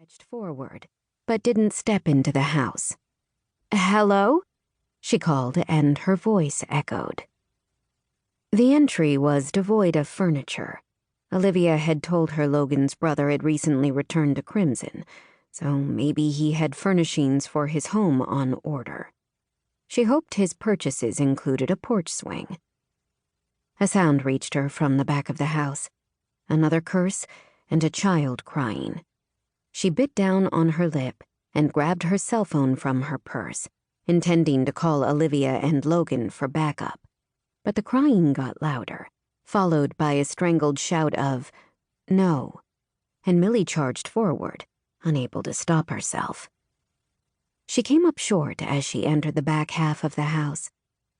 edged forward, but didn't step into the house. "Hello?" she called, and her voice echoed. The entry was devoid of furniture. Olivia had told her Logan's brother had recently returned to Crimson, so maybe he had furnishings for his home on order. She hoped his purchases included a porch swing. A sound reached her from the back of the house, another curse and a child crying. She bit down on her lip and grabbed her cell phone from her purse, intending to call Olivia and Logan for backup. But the crying got louder, followed by a strangled shout of, "No," and Millie charged forward, unable to stop herself. She came up short as she entered the back half of the house.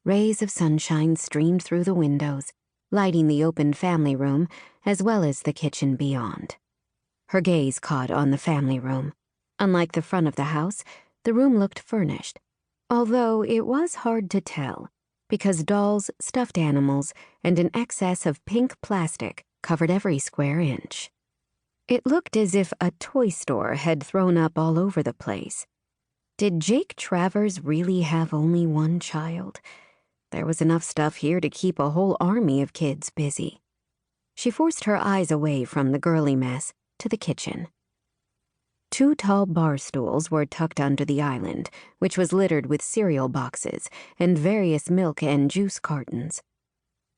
Rays of sunshine streamed through the windows, lighting the open family room as well as the kitchen beyond. Her gaze caught on the family room. Unlike the front of the house, the room looked furnished, although it was hard to tell because dolls, stuffed animals, and an excess of pink plastic covered every square inch. It looked as if a toy store had thrown up all over the place. Did Jake Travers really have only one child? There was enough stuff here to keep a whole army of kids busy. She forced her eyes away from the girly mess to the kitchen. 2 tall bar stools were tucked under the island, which was littered with cereal boxes and various milk and juice cartons.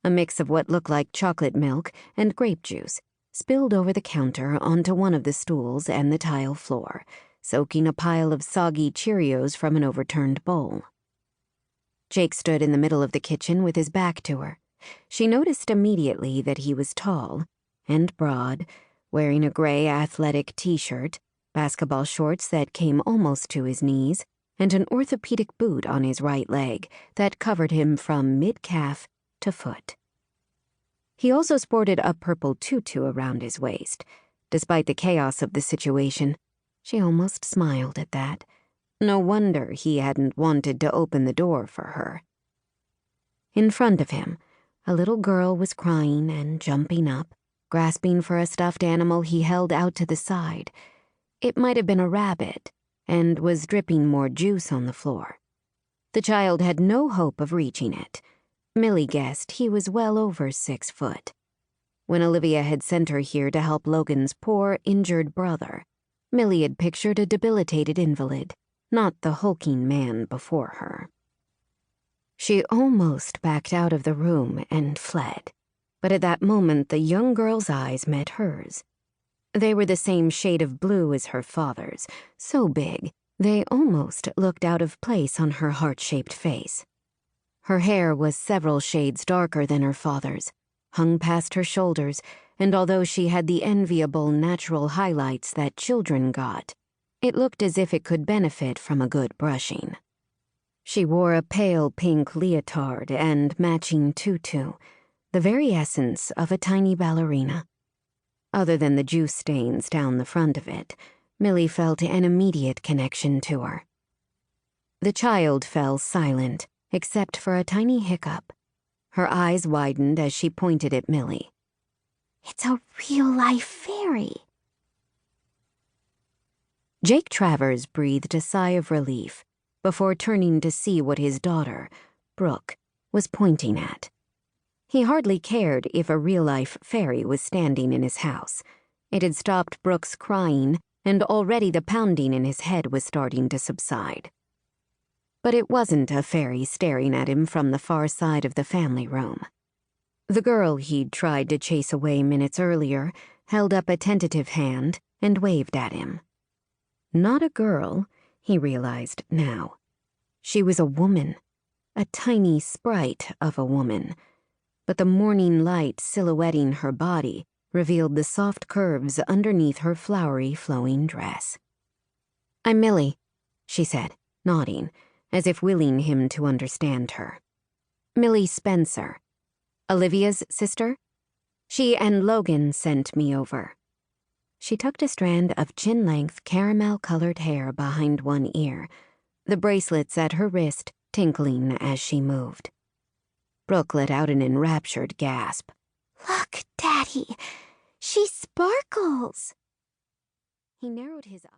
A mix of what looked like chocolate milk and grape juice spilled over the counter onto one of the stools and the tile floor, soaking a pile of soggy Cheerios from an overturned bowl. Jake stood in the middle of the kitchen with his back to her. She noticed immediately that he was tall and broad, wearing a gray athletic t-shirt, basketball shorts that came almost to his knees, and an orthopedic boot on his right leg that covered him from mid-calf to foot. He also sported a purple tutu around his waist. Despite the chaos of the situation, she almost smiled at that. No wonder he hadn't wanted to open the door for her. In front of him, a little girl was crying and jumping up, grasping for a stuffed animal he held out to the side. It might have been a rabbit, and was dripping more juice on the floor. The child had no hope of reaching it. Millie guessed he was well over 6 foot. When Olivia had sent her here to help Logan's poor, injured brother, Millie had pictured a debilitated invalid, not the hulking man before her. She almost backed out of the room and fled, but at that moment the young girl's eyes met hers. They were the same shade of blue as her father's, so big they almost looked out of place on her heart-shaped face. Her hair was several shades darker than her father's, hung past her shoulders, and although she had the enviable natural highlights that children got, it looked as if it could benefit from a good brushing. She wore a pale pink leotard and matching tutu, the very essence of a tiny ballerina. Other than the juice stains down the front of it, Millie felt an immediate connection to her. The child fell silent, except for a tiny hiccup. Her eyes widened as she pointed at Millie. "It's a real-life fairy." Jake Travers breathed a sigh of relief before turning to see what his daughter, Brooke, was pointing at. He hardly cared if a real-life fairy was standing in his house. It had stopped Brooke's crying, and already the pounding in his head was starting to subside. But it wasn't a fairy staring at him from the far side of the family room. The girl he'd tried to chase away minutes earlier held up a tentative hand and waved at him. Not a girl, he realized now. She was a woman, a tiny sprite of a woman, but the morning light silhouetting her body revealed the soft curves underneath her flowery, flowing dress. "I'm Millie," she said, nodding, as if willing him to understand her. "Millie Spencer. Olivia's sister? She and Logan sent me over." She tucked a strand of chin-length caramel-colored hair behind one ear, the bracelets at her wrist tinkling as she moved. Brooke let out an enraptured gasp. "Look, Daddy! She sparkles!" He narrowed his eyes.